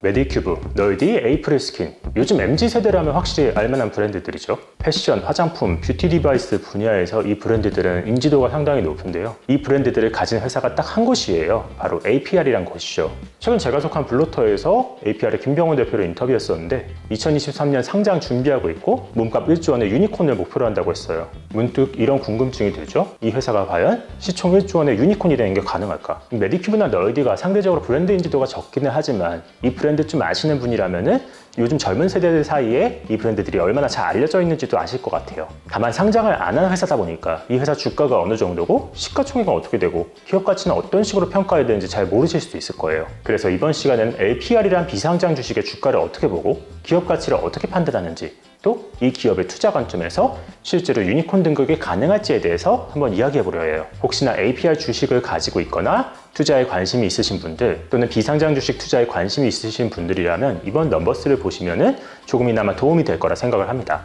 메디큐브, 널디, 에이프릴스킨. 요즘 MZ세대라면 확실히 알만한 브랜드들이죠. 패션, 화장품, 뷰티 디바이스 분야에서 이 브랜드들은 인지도가 상당히 높은데요. 이 브랜드들을 가진 회사가 딱 한 곳이에요. 바로 APR이란 곳이죠. 최근 제가 속한 블로터에서 APR의 김병훈 대표를 인터뷰했었는데 2023년 상장 준비하고 있고 몸값 1조 원의 유니콘을 목표로 한다고 했어요. 문득 이런 궁금증이 들죠. 이 회사가 과연 시총 1조 원의 유니콘이 되는 게 가능할까? 메디큐브나 널디가 상대적으로 브랜드 인지도가 적기는 하지만 이 브랜드 좀 아시는 분이라면은 요즘 젊은 세대들 사이에 이 브랜드들이 얼마나 잘 알려져 있는지도 아실 것 같아요. 다만 상장을 안 한 회사다 보니까 이 회사 주가가 어느 정도고 시가총액은 어떻게 되고 기업 가치는 어떤 식으로 평가해야 되는지 잘 모르실 수도 있을 거예요. 그래서 이번 시간에는 LPR이란 비상장 주식의 주가를 어떻게 보고 기업 가치를 어떻게 판단하는지, 또 이 기업의 투자 관점에서 실제로 유니콘 등극이 가능할지에 대해서 한번 이야기해보려 해요. 혹시나 APR 주식을 가지고 있거나 투자에 관심이 있으신 분들, 또는 비상장 주식 투자에 관심이 있으신 분들이라면 이번 넘버스를 보시면은 조금이나마 도움이 될 거라 생각을 합니다.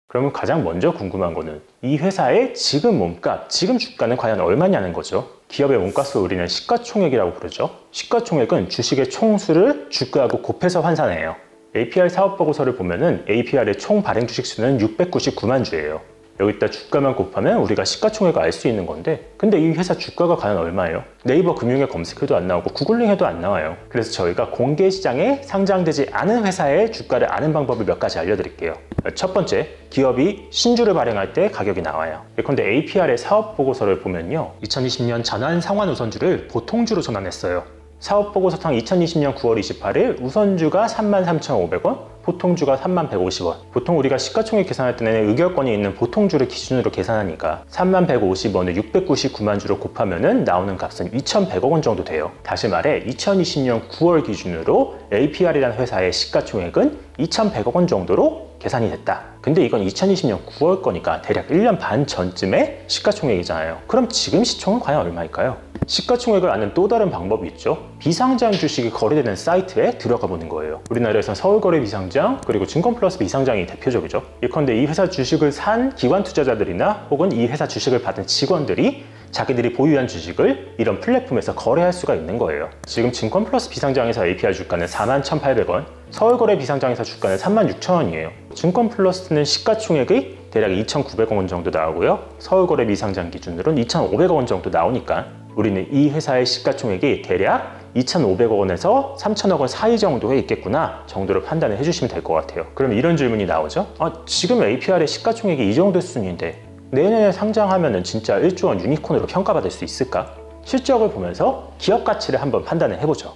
그러면 가장 먼저 궁금한 거는 이 회사의 지금 몸값, 지금 주가는 과연 얼마냐는 거죠. 기업의 몸값을 우리는 시가총액이라고 부르죠. 시가총액은 주식의 총수를 주가하고 곱해서 환산해요. APR 사업보고서를 보면은 APR의 총 발행 주식 수는 699만 주예요. 여기다 주가만 곱하면 우리가 시가총액을 알 수 있는 건데, 근데 이 회사 주가가 과연 얼마예요? 네이버 금융에 검색해도 안 나오고 구글링 해도 안 나와요. 그래서 저희가 공개 시장에 상장되지 않은 회사의 주가를 아는 방법을 몇 가지 알려드릴게요. 첫 번째, 기업이 신주를 발행할 때 가격이 나와요. 예컨대 APR의 사업보고서를 보면요, 2020년 전환 상환 우선주를 보통주로 전환했어요. 사업보고서상 2020년 9월 28일 우선주가 33,500원, 보통주가 3150원. 보통 우리가 시가총액 계산할 때는 의결권이 있는 보통주를 기준으로 계산하니까 3150원을 699만 주로 곱하면 나오는 값은 2100억 원 정도 돼요. 다시 말해 2020년 9월 기준으로 APR이라는 회사의 시가총액은 2100억 원 정도로 계산이 됐다. 근데 이건 2020년 9월 거니까 대략 1년 반 전쯤의 시가총액이잖아요. 그럼 지금 시총은 과연 얼마일까요? 시가총액을 아는 또 다른 방법이 있죠. 비상장 주식이 거래되는 사이트에 들어가 보는 거예요. 우리나라에선 서울거래 비상장, 그리고 증권플러스 비상장이 대표적이죠. 예컨대 이 회사 주식을 산 기관 투자자들이나 혹은 이 회사 주식을 받은 직원들이 자기들이 보유한 주식을 이런 플랫폼에서 거래할 수가 있는 거예요. 지금 증권플러스 비상장에서 APR 주가는 41,800원, 서울거래 비상장에서 주가는 36,000원이에요. 증권플러스는 시가총액이 대략 2,900억 원 정도 나오고요. 서울거래 비상장 기준으로는 2,500억 원 정도 나오니까 우리는 이 회사의 시가총액이 대략 2,500억 원에서 3,000억 원 사이 정도에 있겠구나 정도로 판단을 해주시면 될 것 같아요. 그럼 이런 질문이 나오죠. 지금 APR의 시가총액이 이 정도 수준인데 내년에 상장하면 진짜 1조 원 유니콘으로 평가받을 수 있을까? 실적을 보면서 기업 가치를 한번 판단을 해보죠.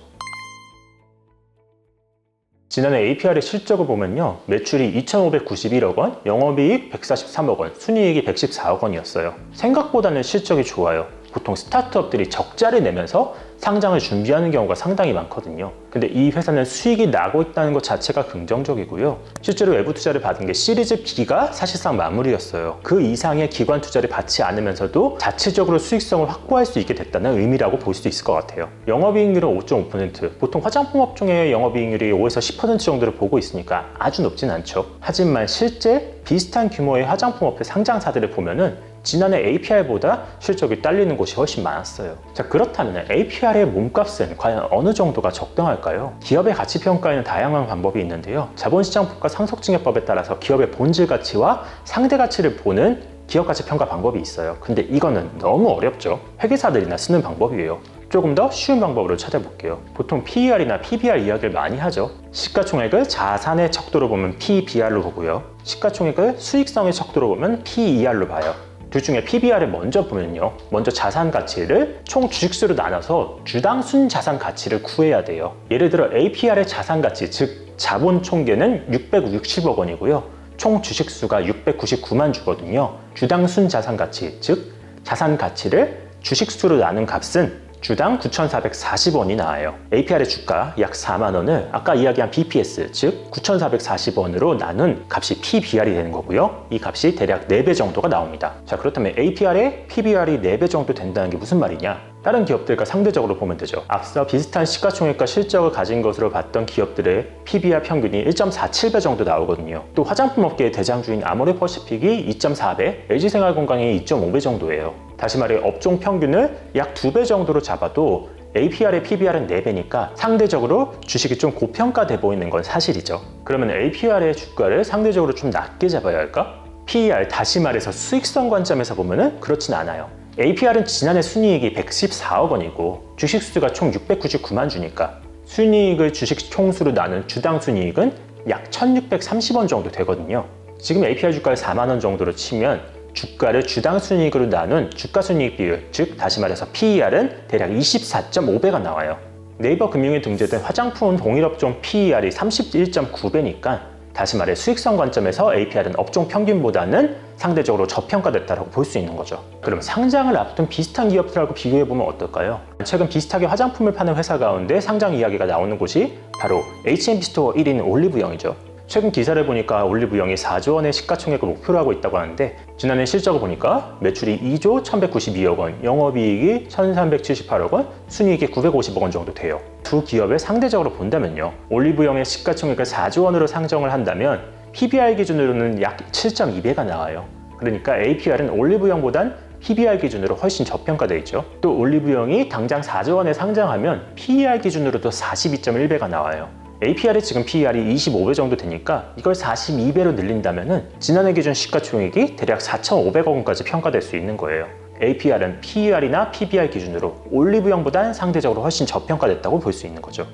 지난해 APR의 실적을 보면요, 매출이 2,591억 원, 영업이익 143억 원, 순이익이 114억 원이었어요. 생각보다는 실적이 좋아요. 보통 스타트업들이 적자를 내면서 상장을 준비하는 경우가 상당히 많거든요. 근데 이 회사는 수익이 나고 있다는 것 자체가 긍정적이고요. 실제로 외부 투자를 받은 게 시리즈 B가 사실상 마무리였어요. 그 이상의 기관 투자를 받지 않으면서도 자체적으로 수익성을 확보할 수 있게 됐다는 의미라고 볼 수 있을 것 같아요. 영업이익률은 5.5%, 보통 화장품 업종의 영업이익률이 5에서 10% 정도를 보고 있으니까 아주 높진 않죠. 하지만 실제 비슷한 규모의 화장품 업체 상장사들을 보면은 지난해 APR보다 실적이 딸리는 곳이 훨씬 많았어요. 자, 그렇다면 APR의 몸값은 과연 어느 정도가 적당할까요? 기업의 가치 평가에는 다양한 방법이 있는데요. 자본시장법과 상속증여법에 따라서 기업의 본질 가치와 상대 가치를 보는 기업 가치 평가 방법이 있어요. 근데 이거는 너무 어렵죠. 회계사들이나 쓰는 방법이에요. 조금 더 쉬운 방법으로 찾아볼게요. 보통 PER이나 PBR 이야기를 많이 하죠. 시가총액을 자산의 척도로 보면 PBR로 보고요. 시가총액을 수익성의 척도로 보면 PER로 봐요. 둘 중에 PBR을 먼저 보면요, 먼저 자산 가치를 총 주식수로 나눠서 주당 순자산 가치를 구해야 돼요. 예를 들어 APR의 자산 가치, 즉 자본 총계는 660억 원이고요. 총 주식수가 699만 주거든요. 주당 순자산 가치, 즉 자산 가치를 주식수로 나눈 값은 주당 9,440원이 나와요. APR의 주가 약 4만 원을 아까 이야기한 BPS, 즉 9,440원으로 나눈 값이 PBR이 되는 거고요. 이 값이 대략 4배 정도가 나옵니다. 자, 그렇다면 APR의 PBR이 4배 정도 된다는 게 무슨 말이냐? 다른 기업들과 상대적으로 보면 되죠. 앞서 비슷한 시가총액과 실적을 가진 것으로 봤던 기업들의 PBR 평균이 1.47배 정도 나오거든요. 또 화장품 업계의 대장주인 아모레퍼시픽이 2.4배, LG생활건강이 2.5배 정도예요. 다시 말해 업종 평균을 약 2배 정도로 잡아도 APR의 PBR은 4배니까 상대적으로 주식이 좀 고평가돼 보이는 건 사실이죠. 그러면 APR의 주가를 상대적으로 좀 낮게 잡아야 할까? PER, 다시 말해서 수익성 관점에서 보면은 그렇진 않아요. APR은 지난해 순이익이 114억 원이고 주식 수가 총 699만 주니까 순이익을 주식 총수로 나눈 주당 순이익은 약 1630원 정도 되거든요. 지금 APR 주가를 4만 원 정도로 치면 주가를 주당 순이익으로 나눈 주가 순이익 비율, 즉 다시 말해서 PER은 대략 24.5배가 나와요. 네이버 금융에 등재된 화장품 동일업종 PER이 31.9배니까 다시 말해 수익성 관점에서 APR은 업종 평균보다는 상대적으로 저평가됐다고 볼 수 있는 거죠. 그럼 상장을 앞둔 비슷한 기업들하고 비교해보면 어떨까요? 최근 비슷하게 화장품을 파는 회사 가운데 상장 이야기가 나오는 곳이 바로 H&B 스토어 1위인 올리브영이죠. 최근 기사를 보니까 올리브영이 4조 원의 시가총액을 목표로 하고 있다고 하는데 지난해 실적을 보니까 매출이 2조 1192억 원, 영업이익이 1378억 원, 순이익이 950억 원 정도 돼요. 두 기업을 상대적으로 본다면요. 올리브영의 시가총액을 4조 원으로 상정을 한다면 PBR 기준으로는 약 7.2배가 나와요. 그러니까 APR은 올리브영보단 PBR 기준으로 훨씬 저평가되어 있죠. 또 올리브영이 당장 4조 원에 상장하면 PER 기준으로도 42.1배가 나와요. APR이 지금 PER이 25배 정도 되니까 이걸 42배로 늘린다면 지난해 기준 시가총액이 대략 4,500억 원까지 평가될 수 있는 거예요. APR은 PER이나 PBR 기준으로 올리브영보다는 상대적으로 훨씬 저평가됐다고 볼 수 있는 거죠.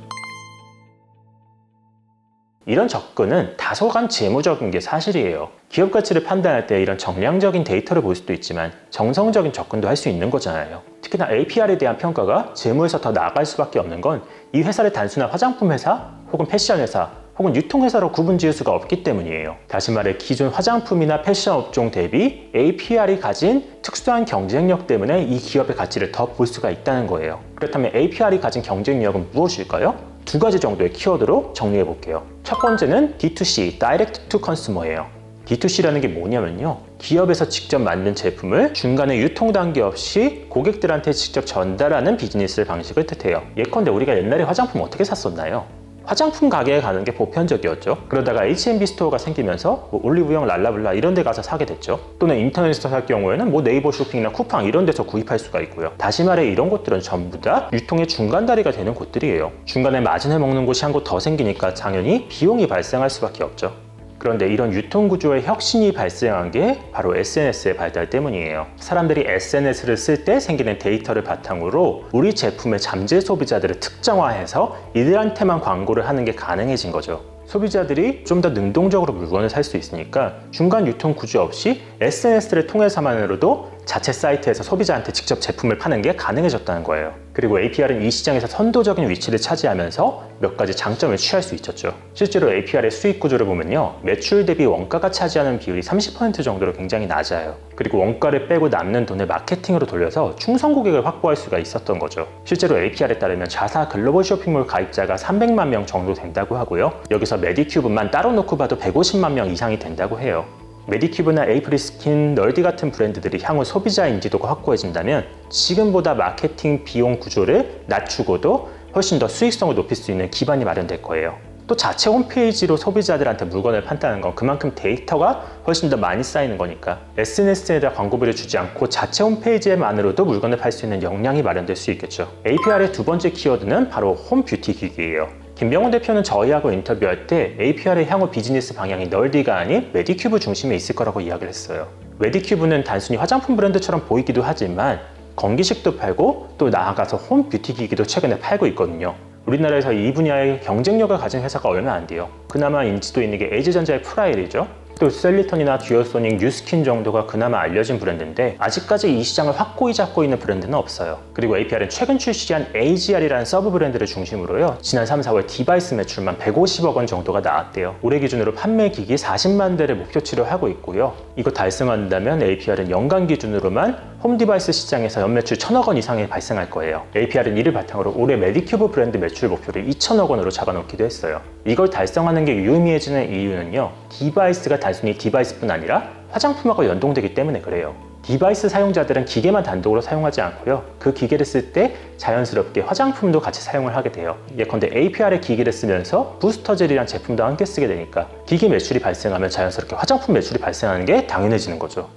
이런 접근은 다소간 재무적인 게 사실이에요. 기업 가치를 판단할 때 이런 정량적인 데이터를 볼 수도 있지만 정성적인 접근도 할 수 있는 거잖아요. 특히나 APR에 대한 평가가 재무에서 더 나아갈 수밖에 없는 건 이 회사를 단순한 화장품 회사 혹은 패션 회사 혹은 유통회사로 구분 지을 수가 없기 때문이에요. 다시 말해 기존 화장품이나 패션 업종 대비 APR이 가진 특수한 경쟁력 때문에 이 기업의 가치를 더 볼 수가 있다는 거예요. 그렇다면 APR이 가진 경쟁력은 무엇일까요? 두 가지 정도의 키워드로 정리해 볼게요. 첫 번째는 D2C, Direct to Consumer예요. D2C라는 게 뭐냐면요. 기업에서 직접 만든 제품을 중간에 유통 단계 없이 고객들한테 직접 전달하는 비즈니스 방식을 뜻해요. 예컨대 우리가 옛날에 화장품 어떻게 샀었나요? 화장품 가게에 가는 게 보편적이었죠. 그러다가 H&B 스토어가 생기면서 올리브영, 랄라블라 이런 데 가서 사게 됐죠. 또는 인터넷에서 살 경우에는 네이버 쇼핑이나 쿠팡 이런 데서 구입할 수가 있고요. 다시 말해 이런 곳들은 전부 다 유통의 중간다리가 되는 곳들이에요. 중간에 마진을 먹는 곳이 한 곳 더 생기니까 당연히 비용이 발생할 수밖에 없죠. 그런데 이런 유통구조의 혁신이 발생한 게 바로 SNS의 발달 때문이에요. 사람들이 SNS를 쓸 때 생기는 데이터를 바탕으로 우리 제품의 잠재 소비자들을 특정화해서 이들한테만 광고를 하는 게 가능해진 거죠. 소비자들이 좀 더 능동적으로 물건을 살 수 있으니까 중간 유통 구조 없이 SNS를 통해서만으로도 자체 사이트에서 소비자한테 직접 제품을 파는 게 가능해졌다는 거예요. 그리고 APR은 이 시장에서 선도적인 위치를 차지하면서 몇 가지 장점을 취할 수 있었죠. 실제로 APR의 수익 구조를 보면요. 매출 대비 원가가 차지하는 비율이 30% 정도로 굉장히 낮아요. 그리고 원가를 빼고 남는 돈을 마케팅으로 돌려서 충성 고객을 확보할 수가 있었던 거죠. 실제로 APR에 따르면 자사 글로벌 쇼핑몰 가입자가 300만 명 정도 된다고 하고요. 여기서 메디큐브만 따로 놓고 봐도 150만 명 이상이 된다고 해요. 메디큐브나 에이프리스킨, 널디 같은 브랜드들이 향후 소비자 인지도가 확고해진다면 지금보다 마케팅 비용 구조를 낮추고도 훨씬 더 수익성을 높일 수 있는 기반이 마련될 거예요. 또 자체 홈페이지로 소비자들한테 물건을 판다는 건 그만큼 데이터가 훨씬 더 많이 쌓이는 거니까 SNS에다 광고비를 주지 않고 자체 홈페이지에만으로도 물건을 팔 수 있는 역량이 마련될 수 있겠죠. APR의 두 번째 키워드는 바로 홈뷰티 기기예요. 김병훈 대표는 저희하고 인터뷰할 때 APR의 향후 비즈니스 방향이 널디가 아닌 메디큐브 중심에 있을 거라고 이야기를 했어요. 메디큐브는 단순히 화장품 브랜드처럼 보이기도 하지만 건기식도 팔고 또 나아가서 홈뷰티 기기도 최근에 팔고 있거든요. 우리나라에서 이 분야의 경쟁력을 가진 회사가 얼마 안 돼요. 그나마 인지도 있는 게 LG전자의 프라일이죠. 또 셀리턴이나 듀어소닉, 뉴스킨 정도가 그나마 알려진 브랜드인데 아직까지 이 시장을 확고히 잡고 있는 브랜드는 없어요. 그리고 APR은 최근 출시한 AGR이라는 서브 브랜드를 중심으로요. 지난 3, 4월 디바이스 매출만 150억 원 정도가 나왔대요. 올해 기준으로 판매 기기 40만 대를 목표치로 하고 있고요. 이거 달성한다면 APR은 연간 기준으로만 홈 디바이스 시장에서 연매출 1000억 원 이상이 발생할 거예요. APR은 이를 바탕으로 올해 메디큐브 브랜드 매출 목표를 2000억 원으로 잡아놓기도 했어요. 이걸 달성하는 게 유의미해지는 이유는요. 디바이스가 단순히 디바이스뿐 아니라 화장품하고 연동되기 때문에 그래요. 디바이스 사용자들은 기계만 단독으로 사용하지 않고요. 그 기계를 쓸 때 자연스럽게 화장품도 같이 사용을 하게 돼요. 예컨대 APR의 기기를 쓰면서 부스터젤이란 제품도 함께 쓰게 되니까 기기 매출이 발생하면 자연스럽게 화장품 매출이 발생하는 게 당연해지는 거죠.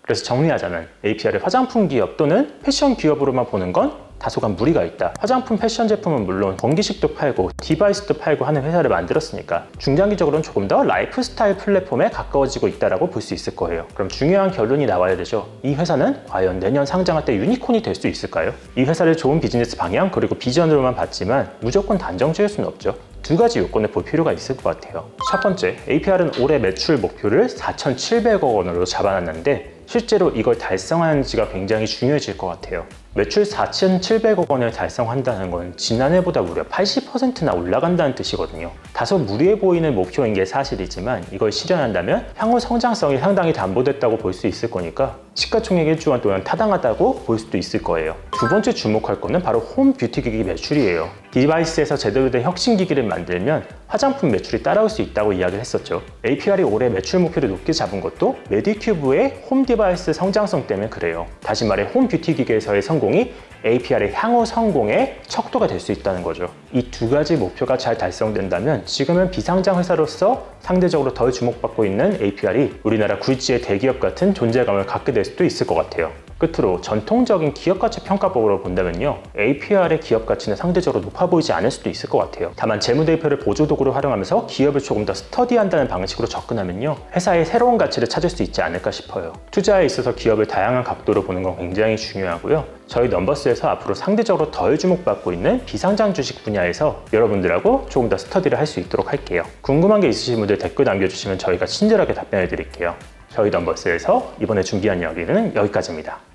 그래서 정리하자면 APR을 화장품 기업 또는 패션 기업으로만 보는 건 다소간 무리가 있다. 화장품 패션 제품은 물론 건기식도 팔고 디바이스도 팔고 하는 회사를 만들었으니까 중장기적으로는 조금 더 라이프스타일 플랫폼에 가까워지고 있다고 볼 수 있을 거예요. 그럼 중요한 결론이 나와야 되죠. 이 회사는 과연 내년 상장할 때 유니콘이 될 수 있을까요? 이 회사를 좋은 비즈니스 방향 그리고 비전으로만 봤지만 무조건 단정 지을 수는 없죠. 두 가지 요건을 볼 필요가 있을 것 같아요. 첫 번째, APR은 올해 매출 목표를 4,700억 원으로 잡아놨는데 실제로 이걸 달성하는지가 굉장히 중요해질 것 같아요. 매출 4,700억 원을 달성한다는 건 지난해보다 무려 80%나 올라간다는 뜻이거든요. 다소 무리해 보이는 목표인 게 사실이지만 이걸 실현한다면 향후 성장성이 상당히 담보됐다고 볼 수 있을 거니까 시가총액 1조 원 또는 타당하다고 볼 수도 있을 거예요. 두 번째 주목할 거는 바로 홈 뷰티 기기 매출이에요. 디바이스에서 제대로 된 혁신 기기를 만들면 화장품 매출이 따라올 수 있다고 이야기를 했었죠. APR이 올해 매출 목표를 높게 잡은 것도 메디큐브의 홈 디바이스 성장성 때문에 그래요. 다시 말해 홈 뷰티 기기에서의 성공이 APR의 향후 성공의 척도가 될 수 있다는 거죠. 이 두 가지 목표가 잘 달성된다면 지금은 비상장 회사로서 상대적으로 덜 주목받고 있는 APR이 우리나라 굴지의 대기업 같은 존재감을 갖게 될 수도 있을 것 같아요. 끝으로 전통적인 기업가치 평가법으로 본다면요, APR의 기업 가치는 상대적으로 높아 보이지 않을 수도 있을 것 같아요. 다만 재무대표를 보조도구로 활용하면서 기업을 조금 더 스터디한다는 방식으로 접근하면요, 회사의 새로운 가치를 찾을 수 있지 않을까 싶어요. 투자에 있어서 기업을 다양한 각도로 보는 건 굉장히 중요하고요. 저희 넘버스에서 앞으로 상대적으로 덜 주목받고 있는 비상장 주식 분야에서 여러분들하고 조금 더 스터디를 할 수 있도록 할게요. 궁금한 게 있으신 분들 댓글 남겨주시면 저희가 친절하게 답변해 드릴게요. 저희 넘버스에서 이번에 준비한 이야기는 여기까지입니다.